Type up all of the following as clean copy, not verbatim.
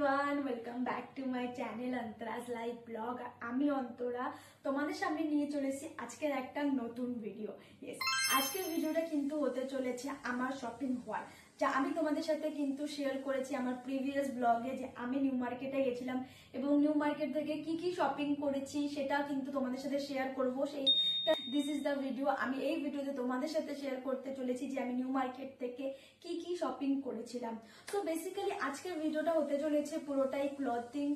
Everyone, welcome back to my channel Antara's live vlog. আমি অন্তরা তোমাদের সামনে নিয়ে চলেছি আজকের একটা নতুন ভিডিও। ইয়েস, আজকের ভিডিওটা কিন্তু হতে চলেছে আমার শপিং হল, যা আমি তোমাদের সাথে কিন্তু শেয়ার করেছি আমার প্রিভিয়াস ব্লগে, যে আমি নিউ মার্কেটে গেছিলাম এবং নিউ মার্কেট থেকে কি কি শপিং করেছি সেটা কিন্তু তোমাদের সাথে শেয়ার করব। সেই দিস ইজ দ্য ভিডিও। আমি এই ভিডিওতে তোমাদের সাথে শেয়ার করতে চলেছি যে আমি নিউ মার্কেট থেকে কি কি শপিং করেছিলাম। তো বেসিক্যালি আজকের ভিডিওটা হতে চলেছে পুরোটাই ক্লথিং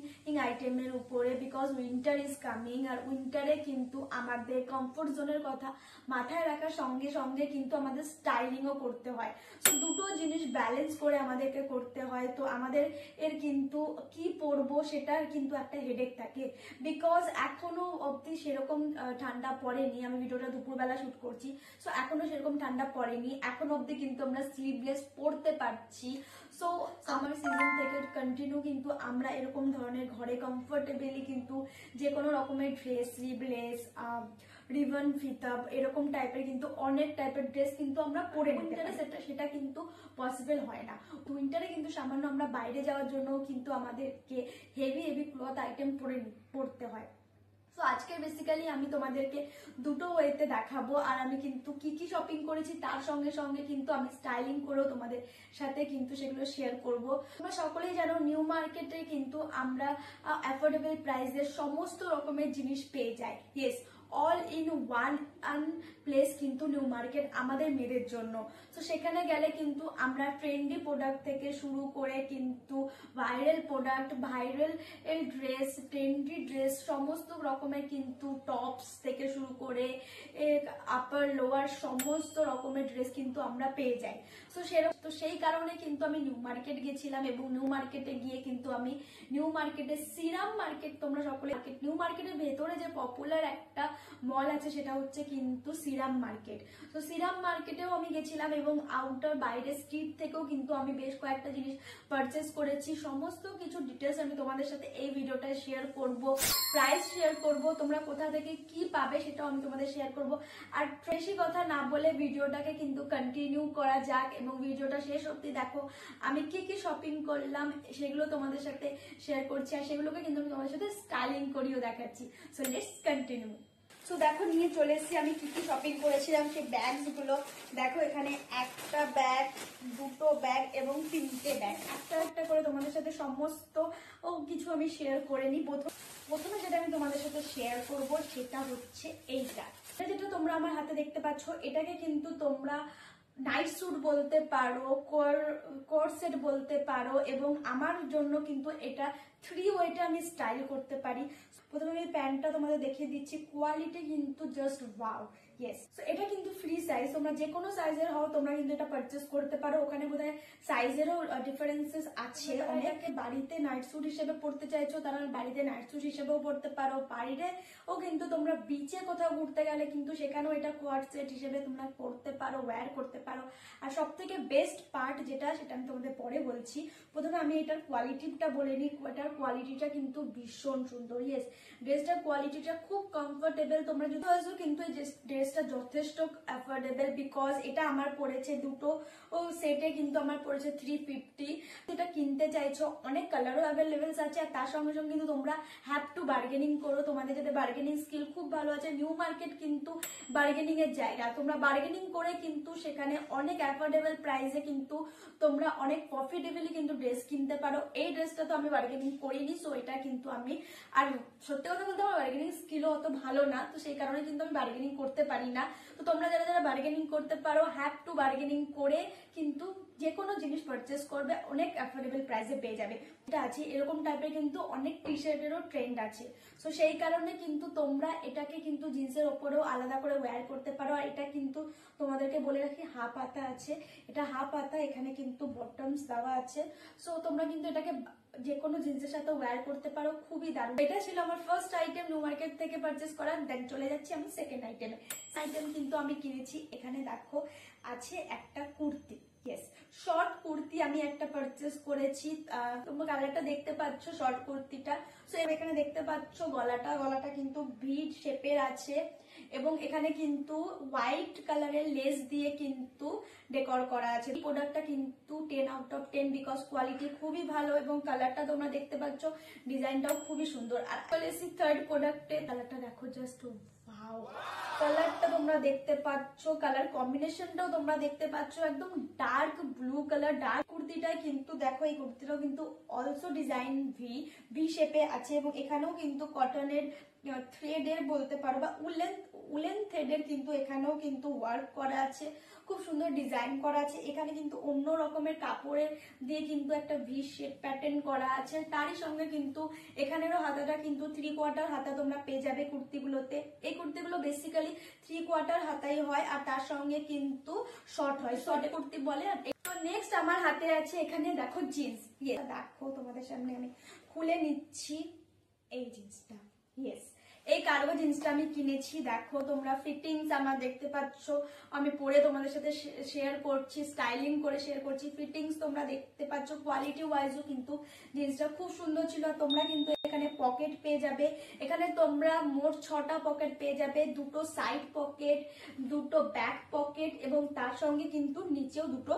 আইটেমের উপরে, বিকজ উইন্টার ইজ কামিং। আর উইন্টারে কিন্তু আমাদের কমফোর্ট জোনের কথা মাথায় রাখার সঙ্গে সঙ্গে কিন্তু আমাদের স্টাইলিংও করতে হয়। তো দুটো জিনিস ব্যালেন্স করে আমাদেরকে করতে হয়। তো আমাদের কিন্তু কি পরবো সেটার কিন্তু একটা হেডেক থাকে, বিকজ এখনো অব্দি সেরকম ঠান্ডা পড়েনি। আমি ভিডিওটা দুপুরবেলা শুট করছি, সো এখনো সেরকম ঠান্ডা পড়েনি। এখন অব্দি কিন্তু আমরা স্লিভলেস পরতে পারছি। সো সামার সিজন থেকে কন্টিনিউ কিন্তু আমরা এরকম ধরনের ঘরে কমফোর্টেবলি কিন্তু যে কোনো রকমের ড্রেস, স্লিভলেস, রিবন, ফিতা, এরকম টাইপের কিন্তু অনেক টাইপের ড্রেস কিন্তু আমরা পরে নিতে পারি। সেটা কিন্তু পসিবল হয় না। উইন্টারে কিন্তু সামান্য আমরা বাইরে যাওয়ার জন্য কিন্তু আমাদেরকে হেভি ক্লথ আইটেম পরতে হয়। তো আজকে বেসিক্যালি আমি তোমাদেরকে দুটো ওয়েতে দেখাবো, আর আমি কিন্তু কি কি শপিং করেছি তার সঙ্গে সঙ্গে কিন্তু আমি স্টাইলিং করেও তোমাদের সাথে কিন্তু সেগুলো শেয়ার করব। তোমরা সকলেই জানো নিউ মার্কেটে কিন্তু আমরা অ্যাফোর্ডেবল প্রাইসের সমস্ত রকমের জিনিস পেয়ে যাই। Yes, all in one place কিন্তু নিউ মার্কেট আমাদের মেয়েদের জন্য। তো সেখানে গেলে কিন্তু আমরা ট্রেন্ডি প্রোডাক্ট থেকে শুরু করে কিন্তু viral product, viral dress, trendy dress, সমস্ত রকমের কিন্তু টপস থেকে শুরু করে আপার লোয়ার সমস্ত রকমের ড্রেস কিন্তু আমরা পেয়ে যাই। তো সেই কারণে কিন্তু আমি নিউ মার্কেট গেছিলাম এবং নিউ মার্কেটে গিয়ে কিন্তু আমি নিউ মার্কেটের সিরাম মার্কেট, তোমরা সকলে নিউ মার্কেটের ভেতরে যে পপুলার একটা মল আছে সেটা হচ্ছে কিন্তু সিরাম মার্কেট। তো সিরাম মার্কেটেও আমি গেছিলাম এবং আউটার বাইরে স্ট্রিট থেকেও কিন্তু আমি বেশ কয়েকটা জিনিস পারচেস করেছি। সমস্ত কিছু ডিটেলস আমি তোমাদের সাথে এই ভিডিওটায় শেয়ার করব, প্রাইস শেয়ার করব, তোমরা কোথা থেকে কি পাবে সেটাও আমি তোমাদের শেয়ার করব। আর বেশি কথা না বলে ভিডিওটাকে কিন্তু কন্টিনিউ করা যাক এবং ভিডিওটা শেষ অবধি দেখো। আমি কি কি শপিং করলাম সেগুলো তোমাদের সাথে শেয়ার করছি, আর সেগুলোকে কিন্তু আমি তোমাদের সাথে স্টাইলিং করিও দেখাচ্ছি। So let's continue. তো দেখো, নিয়ে চলে এসেছি আমি কি কি শপিং করেছিলাম সেই ব্যাগস গুলো। দেখো, এখানে একটা ব্যাগ, দুটো ব্যাগ এবং তিনটে ব্যাগ, একটা একটা করে তোমাদের সাথে সমস্ত কিছু আমি শেয়ার করে নিই। প্রথমে যেটা আমি তোমাদের সাথে শেয়ার করব সেটা হচ্ছে এইটা, যেটা তোমরা আমার হাতে দেখতে পাচ্ছ। এটাকে কিন্তু তোমরা নাইট স্যুট বলতে পারো, কোট সেট বলতে পারো, এবং আমার জন্য কিন্তু এটা 3 ওয়েতে আমি স্টাইল করতে পারি। প্রথমে আমি প্যান্টটা তোমাদের দেখিয়ে দিচ্ছি, কোয়ালিটি কিন্তু জাস্ট ওয়াও। ইয়েস, তো এটা কিন্তু ফ্রি সাইজ, তোমরা যে কোনো সাইজের হও তোমরা কিন্তু এটা পারচেস করতে পারো। ওখানে বোধহয় সাইজেরও ডিফারেন্সেস আছে অনেক। বাড়িতে নাইট স্যুট হিসেবে পড়তে চাইছো তারা বাড়িতে নাইট স্যুট হিসেবেও পড়তে পারো। বাইরেও কিন্তু তোমরা বিচে কোথাও ঘুরতে গেলে কিন্তু সেখানেও এটা কোয়াড সেট হিসেবে তোমরা পড়তে পারো, ওয়্যার করতে পারো। আর সব থেকে বেস্ট পার্ট যেটা, সেটা আমি তোমাদের পরে বলছি। প্রথমে আমি এটার কোয়ালিটিটা বলে নিই। এটার কোয়ালিটিটা কিন্তু ভীষণ সুন্দর। ইয়েস, ড্রেসটার কোয়ালিটিটা খুব কমফোর্টেবল। তোমরা যদি হয়তো কিন্তু এই ড্রেসটা যথেষ্ট অ্যাফোর্ডেবল, বিকজ এটা আমার পড়েছে দুটো সেটে কিন্তু আমার পড়েছে 350। এটা কিনতে চাইছো, অনেক কালারও অ্যাভেলেবেল আছে। আর তার সঙ্গে সঙ্গে কিন্তু তোমরা হ্যাভ টু বার্গেনিং করো, তোমাদের যাতে বার্গেনিং স্কিল খুব ভালো আছে। নিউ মার্কেট কিন্তু বার্গেনিং এর জায়গা, তোমরা বার্গেনিং করে কিন্তু সেখানে অনেক অ্যাফোর্ডেবল প্রাইসে কিন্তু তোমরা অনেক প্রফিটেবলি কিন্তু ড্রেস কিনতে পারো। এই ড্রেসটা তো আমি বার্গেনিং করিনি, সো এটা কিন্তু আমি, আর সত্যি কথা বলতে আমার বার্গেনিং স্কিলও অত ভালো না, তো সেই কারণে কিন্তু আমি বার্গেনিং করতে পারি না। তো তোমরা যারা যারা বার্গেনিং করতে পারো, হ্যাভ টু বার্গেনিং করে কিন্তু যে কোনো জিনিস পারচেস করবে অনেক অ্যাফোর্ডেবল প্রাইসে পেয়ে যাবে। এটা আছে, এরকম টাইপের কিন্তু অনেক টি শার্টেরও ট্রেন্ড আছে। সো সেই কারণে কিন্তু তোমরা এটাকে কিন্তু জিন্সের ওপরেও আলাদা করে ওয়্যার করতে পারো। আর এটা কিন্তু তোমাদেরকে বলে রাখি হাফ হাতা আছে, এটা হাফ হাতা, এখানে কিন্তু বটমস দেওয়া আছে। সো তোমরা কিন্তু এটাকে যে কোনো জিন্সের সাথে ওয়্যার করতে পারো, খুবই দারুণ। এটা ছিল আমার ফার্স্ট আইটেম নিউ মার্কেট থেকে পারচেস করা। দেন চলে যাচ্ছি আমি সেকেন্ড আইটেমে। আইটেম কিন্তু আমি কিনেছি, এখানে দেখো আছে একটা কুর্তি। ইয়েস, শর্ট কুর্তি আমি একটা পারচেস করেছি। তোমরা কালারটা দেখতে পাচ্ছ শর্ট কুর্তিটা। সো এখানে দেখতে পাচ্ছ গলাটা কিন্তু ভিড শেপের আছে এবং এখানে কিন্তু হোয়াইট কালারের লেস দিয়ে কিন্তু ডেকোর করা আছে। প্রোডাক্টটা কিন্তু 10/10 বিকজ কোয়ালিটি খুবই ভালো এবং কালারটা তোমরা দেখতে পাচ্ছ, ডিজাইনটাও খুবই সুন্দর। আর চলে এসেছি থার্ড প্রোডাক্টে। কালারটা দেখো, জাস্ট ওয়াও, কালারটা তোমরা দেখতে পাচ্ছ, কালার কম্বিনেশনটাও তোমরা দেখতে পাচ্ছ, একদম ডার্ক ব্লু কালার। ডার্ক কুর্তিটাই কিন্তু দেখো, এই কুর্তিটাও কিন্তু অলসো ডিজাইন ভি শেপে আছে এবং এখানেও কিন্তু কটনের থ্রেডের বলতে পারো বা উলেন থ্রেডের কিন্তু এখানেও কিন্তু ওয়ার্ক করা আছে, খুব সুন্দর ডিজাইন করা আছে। এখানে কিন্তু অন্য রকমের কাপড়ের দিয়ে কিন্তু একটা ভি শেপ প্যাটার্ন করা আছে। তারই সঙ্গে কিন্তু এখানেরও হাতাটা কিন্তু 3/4 হাতা তোমরা পেয়ে যাবে কুর্তিগুলোতে। এই কুর্তিগুলো বেসিক্যালি 3/4 হাতাই হয় আর তার সঙ্গে কিন্তু শর্ট হয়, শর্টে কুর্তি বলে। তো নেক্সট আমার হাতে আছে এখানে দেখো জিন্স। দেখো তোমাদের সামনে আমি খুলে নিচ্ছি এই জিন্সটা। ইয়েস, এই কার্গো জিন্সটা আমি কিনেছি। দেখো তোমরা ফিটিংস আমার দেখতে পাচ্ছ, আমি পরে তোমাদের সাথে শেয়ার করছি, স্টাইলিং করে শেয়ার করছি। ফিটিংস তোমরা দেখতে পাচ্ছ, কোয়ালিটি ওয়াইজও কিন্তু জিন্সটা খুব সুন্দর ছিল। তোমরা কিন্তু এখানে পকেট পেয়ে যাবে, এখানে তোমরা মোট 6টা পকেট পেয়ে যাবে, 2টো সাইড পকেট, 2টো ব্যাক পকেট এবং তার সঙ্গে কিন্তু নিচেও 2টো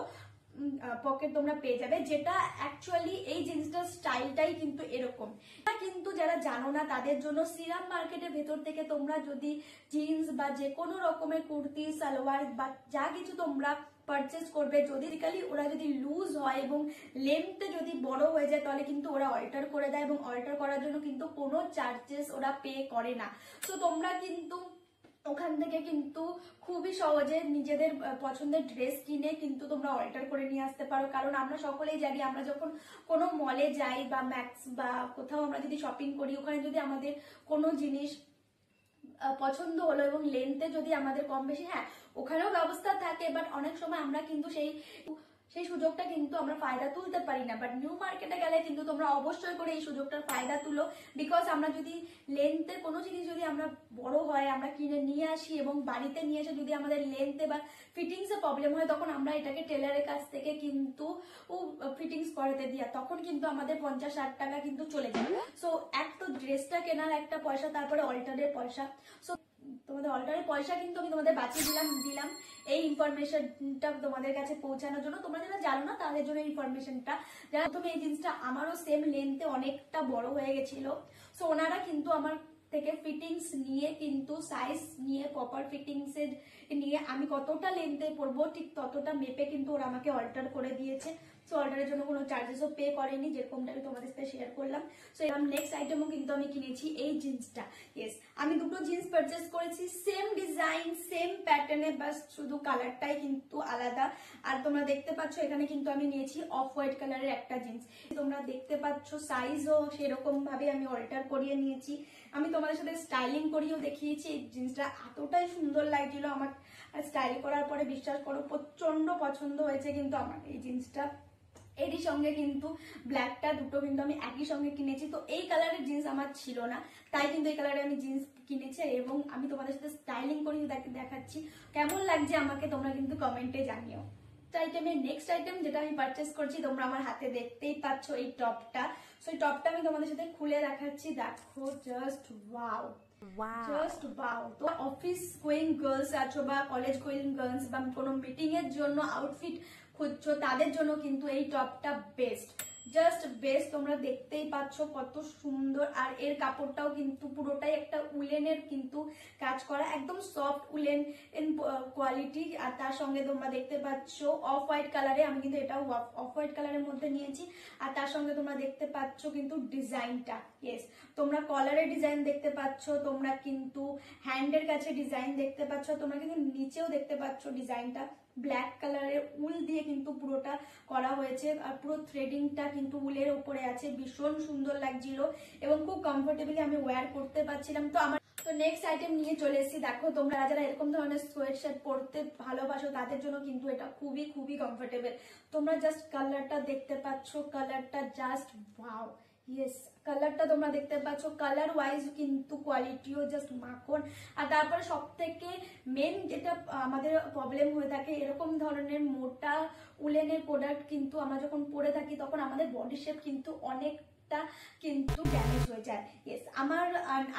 পকেট তোমরা পেয়ে যাবে, যেটা অ্যাকচুয়ালি এই জিন্সটার স্টাইলটাই কিন্তু এরকম। কিন্তু যারা জানো না তাদের জন্য সিরাম মার্কেটের ভেতর থেকে তোমরা যদি জিন্স বা যে কোনো রকমের কুর্তি, সালোয়ার বা যা কিছু তোমরা পারচেস করবে, যদি ওরা যদি লুজ হয় এবং লেন্থ যদি বড় হয়ে যায় তাহলে কিন্তু ওরা অল্টার করে দেয় এবং অল্টার করার জন্য কিন্তু কোনো চার্জেস ওরা পে করে না। তো তোমরা কিন্তু ওখান থেকে কিন্তু খুবই সহজে নিজেদের পছন্দের ড্রেস কিনে কিন্তু তোমরা অল্টার করে নিয়ে আসতে পারো। কারণ আমরা সকলেই জানি, আমরা যখন কোনো মলে যাই বা ম্যাক্স বা কোথাও আমরা যদি শপিং করি, ওখানে যদি আমাদের কোনো জিনিস পছন্দ হলো এবং লেন্থে যদি আমাদের কম বেশি, হ্যাঁ ওখানেও ব্যবস্থা থাকে, বাট অনেক সময় আমরা কিন্তু সেই সুযোগটা কিন্তু আমরা ফায়দা তুলতে পারি না। বাট নিউ মার্কেটে গেলে কিন্তু তোমরা অবশ্যই করে এই সুযোগটার ফায়দা তুলো, বিকজ আমরা যদি লেন্থের কোনো জিনিস যদি আমরা বড় হয় আমরা কিনে নিয়ে আসি এবং বাড়িতে নিয়ে এসে যদি আমাদের লেন্থে বা ফিটিংসে প্রবলেম হয়, তখন আমরা এটাকে টেলারের কাছ থেকে কিন্তু ফিটিংস করাতে দিই, তখন কিন্তু আমাদের 50-60 টাকা কিন্তু চলে যায়। সো এক তো ড্রেসটা কেনার একটা পয়সা, তারপরে অল্টারের পয়সা। সো তোমাদের অল্টারের পয়সা কিন্তু আমি তোমাদের বাঁচিয়ে দিলাম এই ইনফরমেশনটা তোমাদের কাছে পৌঁছানোর জন্য। তোমরা যারা জানো না তাদের জন্য ইনফরমেশনটা। যারা প্রথমে এই জিনিসটা আমারও সেম লেন্থে অনেকটা বড় হয়ে গেছিল, সো ওনারা কিন্তু আমার থেকে ফিটিংস নিয়ে কিন্তু সাইজ নিয়ে প্রপার ফিটিংস নিয়ে আমি কতটা লেন্থে পরবো ঠিক ততটা মেপে কিন্তু ওরা আমাকে অল্টার করে দিয়েছে। সো অর্ডারের জন্য কোনো চার্জেসও পে করেনি, যেরকমটা আমি তোমাদের সাথে শেয়ার করলাম। সো এরকম নেক্সট আইটেমও কিন্তু আমি কিনেছি এই জিন্সটা। ইয়েস, আমি 2টো জিন্স পারচেস করেছি, সেম ডিজাইন সেম প্যাটার্নে, বাস শুধু কালারটাই কিন্তু আলাদা। আর তোমরা দেখতে পাচ্ছ এখানে কিন্তু আমি নিয়েছি অফ হোয়াইট কালারের একটা জিন্স। তোমরা দেখতে পাচ্ছ সাইজও সেরকম ভাবে আমি অল্টার করিয়ে নিয়েছি, আমি তোমাদের সাথে স্টাইলিং করিয়েও দেখিয়েছি। এই জিন্সটা এতটাই সুন্দর লাগছিল আমার, স্টাইল করার পরে বিশ্বাস করো প্রচন্ড পছন্দ হয়েছে কিন্তু আমার এই জিন্সটা। এরই সঙ্গে কিন্তু ব্ল্যাকটা, 2টো কিন্তু আমি একই সঙ্গে কিনেছি। তো এই কালারের জিন্স আমার ছিল না, তাই কিন্তু এই কালারে আমি জিন্স কিনেছি এবং আমি তোমাদের সাথে স্টাইলিং করে দেখাচ্ছি। কেমন লাগছে আমাকে তোমরা কিন্তু কমেন্টে জানিও। আইটেমের নেক্সট আইটেম যেটা আমি পারচেস করছি, তোমরা আমার হাতে দেখতেই পাচ্ছ এই টপটা। সো এই টপটা আমি তোমাদের সাথে খুলে দেখাচ্ছি। দেখো, জাস্ট ওয়াও, জাস্ট ওয়াও। তো অফিস গোয়িং গার্লস আছো বা কলেজ গোয়িং গার্লস বা কোনো মিটিং এর জন্য আউটফিট খুঁজছো, তাদের জন্য কিন্তু এই টপটা বেস্ট, জাস্ট বেস্ট। তোমরা দেখতেই পাচ্ছ কত সুন্দর। আর এর কাপড়টাও কিন্তু পুরোটাই একটা উলেনের কিন্তু কাজ করা, একদম সফট উলেন কোয়ালিটি। আর তার সঙ্গে তোমরা দেখতে পাচ্ছ অফ হোয়াইট কালারে, আমি কিন্তু এটাও অফ হোয়াইট কালারের মধ্যে নিয়েছি। আর তার সঙ্গে তোমরা দেখতে পাচ্ছ কিন্তু ডিজাইনটা। ইয়েস, তোমরা কলারের ডিজাইন দেখতে পাচ্ছ, তোমরা কিন্তু হ্যান্ডের কাছে ডিজাইন দেখতে পাচ্ছ, তোমরা কিন্তু নিচেও দেখতে পাচ্ছ ডিজাইনটা ব্ল্যাক কালারের উল দিয়ে কিন্তু পুরোটা করা হয়েছে। আর পুরো থ্রেডিংটা কিন্তু উলের উপরে আছে, ভীষণ সুন্দর লাগছিল এবং খুব কমফোর্টেবলি আমি ওয়্যার করতে পারছিলাম। তো আমার তো নেক্সট আইটেম নিয়ে চলে এসেছি। দেখো, তোমরা যারা এরকম ধরনের সোয়েট শার্ট পরতে ভালোবাসো তাদের জন্য কিন্তু এটা খুবই খুবই কমফোর্টেবল। তোমরা জাস্ট কালারটা দেখতে পাচ্ছ, কালারটা জাস্ট ওয়াও। ইয়েস, কালারটা তোমরা দেখতে পাচ্ছ, কালার ওয়াইজ কিন্তু কোয়ালিটিও জাস্ট মাখন। আর তারপরে সব থেকে মেন যেটা আমাদের প্রবলেম হয়ে থাকে, এরকম ধরনের মোটা উলেনের প্রোডাক্ট কিন্তু আমরা যখন পরে থাকি তখন আমাদের বডি শেপ কিন্তু অনেক প্রোডাক্টটা কিন্তু ড্যামেজ হয়ে যায়। ইয়েস, আমার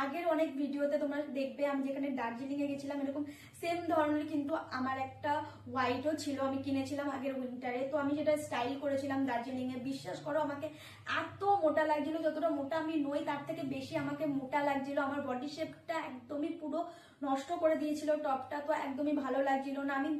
আগের অনেক ভিডিওতে তোমরা দেখবে আমি যেখানে দার্জিলিং এ গেছিলাম এরকম সেম ধরনের কিন্তু আমার একটা হোয়াইটও ছিল, আমি কিনেছিলাম আগের উইন্টারে। তো আমি সেটা স্টাইল করেছিলাম দার্জিলিং এ। বিশ্বাস করো আমাকে এত মোটা লাগছিল, যতটা মোটা আমি নই তার থেকে বেশি আমাকে মোটা লাগছিল। আমার বডি শেপটা একদমই পুরো নষ্ট করে দিয়েছিল টপটা, তো একদমই ভালো লাগছিল না। আমি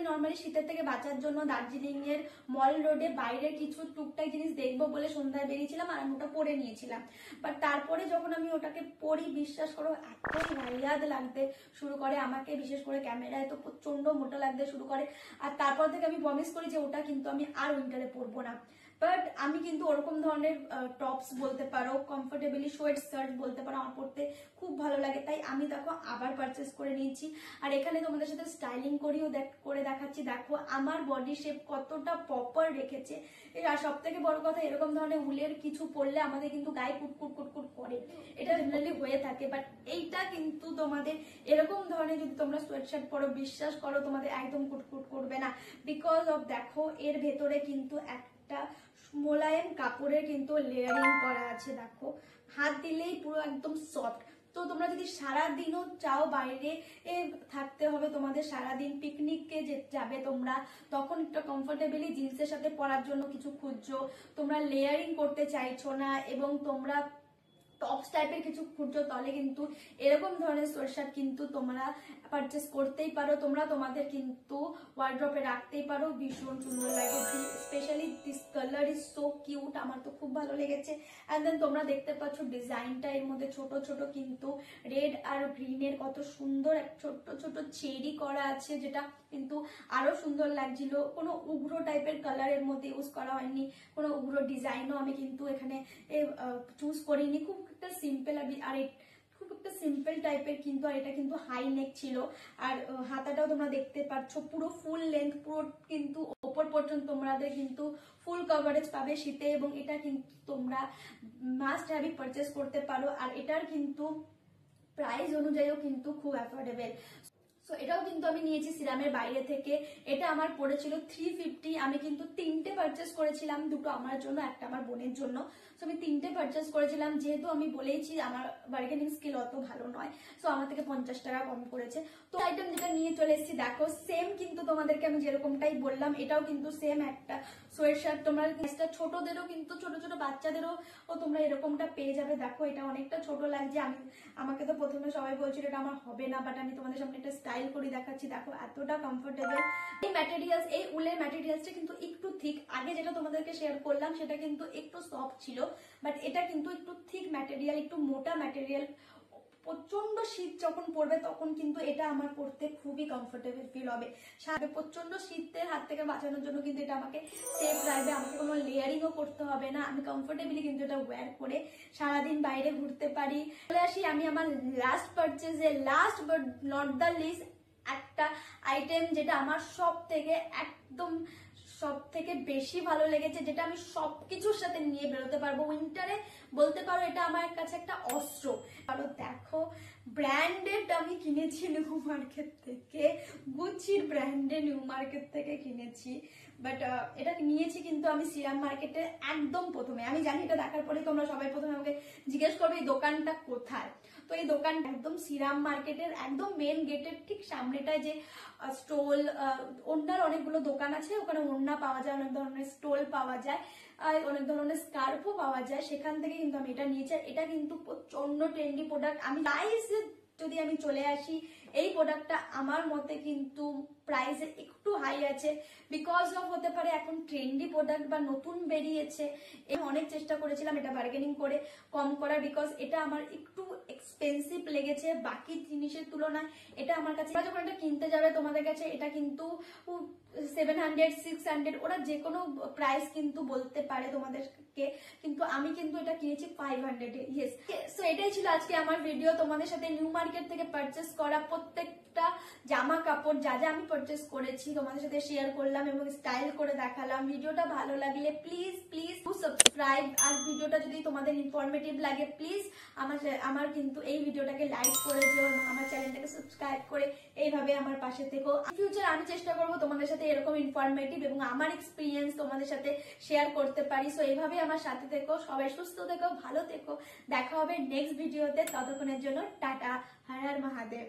নর্মালি শীতের থেকে বাঁচার জন্য দার্জিলিং এর মল রোডে বাইরের কিছু টুকটাক জিনিস দেখবো বলে সন্ধ্যায় বেরিয়েছিলাম আর আমি ওটা পরে নিয়েছিলাম। বাট তারপরে যখন আমি ওটাকে পরি, বিশ্বাস করো এত ভাইয়াদ লাগতে শুরু করে আমাকে, বিশেষ করে ক্যামেরায় তো প্রচন্ড মোটা লাগতে শুরু করে। আর তারপর থেকে আমি প্রমিস করি যে ওটা কিন্তু আমি আর উইন্টারে পরবো না। বাট আমি কিন্তু ওরকম ধরনের টপস বলতে পারো, কমফোর্টেবলি সোয়েট শার্ট বলতে পারো, আমার পরতে খুব ভালো লাগে, তাই আমি দেখো আবার পারচেস করে নিয়েছি। আর এখানে তোমাদের সাথে স্টাইলিং করিও করে দেখাচ্ছি। দেখো আমার বডি শেপ কতটা প্রপার রেখেছে। আর সব থেকে বড় কথা, এরকম ধরনের উলের কিছু পরলে আমাদের কিন্তু গায়ে কুটকুট কুটকুট করে, এটা জেনারেলি হয়ে থাকে। বাট এইটা কিন্তু তোমাদের এরকম ধরনের যদি তোমরা সোয়েট শার্ট পরো, বিশ্বাস করো তোমাদের একদম কুটকুট করবে না। বিকজ অফ দেখো এর ভেতরে কিন্তু একটা মোলায়েম কাপড়ের কিন্তু লেয়ারিং করা আছে। দেখো হাত দিলেই পুরো একদম সফট। তো তোমরা যদি সারাদিনও চাও বাইরে থাকতে হবে, তোমাদের সারাদিন পিকনিকে যাবে তোমরা, তখন একটা কমফোর্টেবলি জিন্সের সাথে পরার জন্য কিছু খুঁজছো, তোমরা লেয়ারিং করতে চাইছো না এবং তোমরা টপস টাইপের কিছু খুঁজছো, তাহলে কিন্তু এরকম ধরনের সোয়েট শার্ট কিন্তু তোমরা পারচেস করতেই পারো। তোমরা তোমাদের কিন্তু ওয়ার্ড্রপে রাখতেই পারো, ভীষণ সুন্দর লাগে। Specially this colour is so cute, আমার তো খুব ভালো লেগেছে। অ্যান্ড দেন তোমরা দেখতে পাচ্ছ ডিজাইনটা, এর মধ্যে ছোট ছোট কিন্তু রেড আর গ্রিনের কত সুন্দর ছোট ছোট চেরি করা আছে, যেটা কিন্তু আরো সুন্দর লাগছিল। কোনো উগ্র টাইপের কালারের মধ্যে ইউজ করা হয়নি, কোনো উগ্র ডিজাইনও আমি কিন্তু এখানে চুজ করিনি। খুব একটা সিম্পল আর খুব একটা সিম্পল টাইপের কিন্তু। আর এটা কিন্তু হাই নেক ছিল। আর হাতাটাও তোমরা দেখতে পাচ্ছ পুরো ফুল লেন্থ, পুরো কিন্তু ওপর পর্যন্ত তোমাদের কিন্তু ফুল কভারেজ পাবে শীতে। এবং এটা কিন্তু তোমরা মাস্ট হ্যাভি পারচেস করতে পারো। আর এটার কিন্তু প্রাইস অনুযায়ীও কিন্তু খুব অ্যাফোর্ডেবল। সো এটাও কিন্তু আমি নিয়েছি সিরামের বাইরে থেকে। এটা আমার পড়েছিল 350। আমি কিন্তু 3টে পারচেস করেছিলাম, দুটো আমার জন্য একটা আমার বোনের জন্য। সো আমি 3টে পারচেস করেছিলাম, যেহেতু আমি বলেইছি আমার বার্গেনিং স্কিল অত ভালো নয়, সো আমার থেকে 50 টাকা কম করেছে। তো আইটেম যেটা নিয়ে চলে এসেছি দেখো সেম কিন্তু তোমাদেরকে আমি যেরকমটাই বললাম, এটাও কিন্তু সেম একটা সোয়েট শার্ট। তোমরা ছোটদেরও কিন্তু ছোট ছোট বাচ্চাদেরও তোমরা এরকমটা পেয়ে যাবে। দেখো এটা অনেকটা ছোট লাগছে, আমাকে তো প্রথমে সবাই বলছিল এটা আমার হবে না, বাট আমি তোমাদের সামনে একটা স্টাইল করে দেখাচ্ছি। দেখো এতটা কমফোর্টেবল। এই ম্যাটেরিয়ালস, এই উলের ম্যাটেরিয়ালসটা কিন্তু একটু থিক। আগে যেটা তোমাদেরকে শেয়ার করলাম সেটা কিন্তু একটু সফট ছিল, বাট এটা কিন্তু একটু থিক ম্যাটেরিয়াল, একটু মোটা ম্যাটেরিয়াল। প্রচন্ড শীত যখন পড়বে তখন কিন্তু এটা আমার পড়তে খুবই কমফোর্টেবল ফিল হবে। সাথে প্রচন্ড শীতের হাত থেকে বাঁচানোর জন্য কিন্তু এটা আমাকে সেফ রাখবে, আমাকে কোনো লেয়ারিংও করতে হবে না। আমি কমফোর্টেবলি কিন্তু এটা ওয়্যার করে সারাদিন বাইরে ঘুরতে পারি। চলে আসি আমি আমার লাস্ট পারচেজে, last but not the least একটা আইটেম যেটা আমার সব থেকে বেশি ভালো লেগেছে, যেটা আমি সবকিছুর সাথে নিয়ে বেরোতে পারবো উইন্টারে। বলতে পারো এটা আমার কাছে একটা অস্ত্র। আর দেখো ব্র্যান্ডেড আমি কিনেছি নিউ মার্কেট থেকে, গুচির ব্র্যান্ডে নিউ মার্কেট থেকে কিনেছি। বাট এটা নিয়েছি কিন্তু আমি সিরাম মার্কেটে একদম প্রথমে। আমি জানি এটা দেখার পরে তোমরা সবাই প্রথমে আমাকে জিজ্ঞেস করবে এই দোকানটা কোথায়। তো এই দোকানটা একদম সিরাম মার্কেটের একদম মেন গেটের ঠিক সামনেটায় যে স্টল, ওড়নার অনেকগুলো দোকান আছে, ওখানে ওড়না পাওয়া যায়, অনেক ধরনের স্টল পাওয়া যায়, অনেক ধরনের স্কার্ফও পাওয়া যায়। সেখান থেকে কিন্তু আমি এটা নিয়েছি। এটা কিন্তু প্রচন্ড ট্রেন্ডি প্রোডাক্ট। আমি প্রাইস যদি আমি চলে আসি, এই প্রোডাক্টটা আমার মতে কিন্তু প্রাইসে একটু হাই আছে, বিকজ অফ হতে পারে এখন ট্রেন্ডি প্রোডাক্ট বা নতুন বেরিয়েছে। অনেক চেষ্টা করেছিলাম এটা বার্গেনিং করে কম করার, বিকজ এটা আমার একটু এক্সপেন্সিভ লেগেছে বাকি জিনিসের তুলনায়। এটা আমার কাছে যখন এটা কিনতে যাবে তোমাদের কাছে, এটা কিন্তু 700 600 ওরা যে কোনো প্রাইস কিন্তু বলতে পারে তোমাদেরকে, কিন্তু আমি কিন্তু এটা কিনেছি 500 এ। ইয়েস, সো এটাই ছিল আজকে আমার ভিডিও। তোমাদের সাথে নিউ মার্কেট থেকে পারচেস করা প্রত্যেকটা জামা কাপড় যা যা আমি পারচেস করেছি তোমাদের সাথে শেয়ার করলাম এবং স্টাইল করে দেখালাম। ভিডিওটা ভালো লাগলে প্লিজ প্লিজ সাবস্ক্রাইব, আর ভিডিওটা যদি তোমাদের ইনফরমেটিভ লাগে প্লিজ আমার কিন্তু এই ভিডিওটাকে লাইক করে দিও এবং আমার চ্যানেলটাকে সাবস্ক্রাইব করে এইভাবে আমার পাশে থেকো। ফিউচার আমি চেষ্টা করবো তোমাদের সাথে এরকম ইনফরমেটিভ এবং আমার এক্সপিরিয়েন্স তোমাদের সাথে শেয়ার করতে পারি। সো এইভাবে আমার সাথে থেকো, সবাই সুস্থ থেকো, ভালো থেকো। দেখা হবে নেক্সট ভিডিওতে, ততক্ষণের জন্য টাটা, হর হর মহাদেব।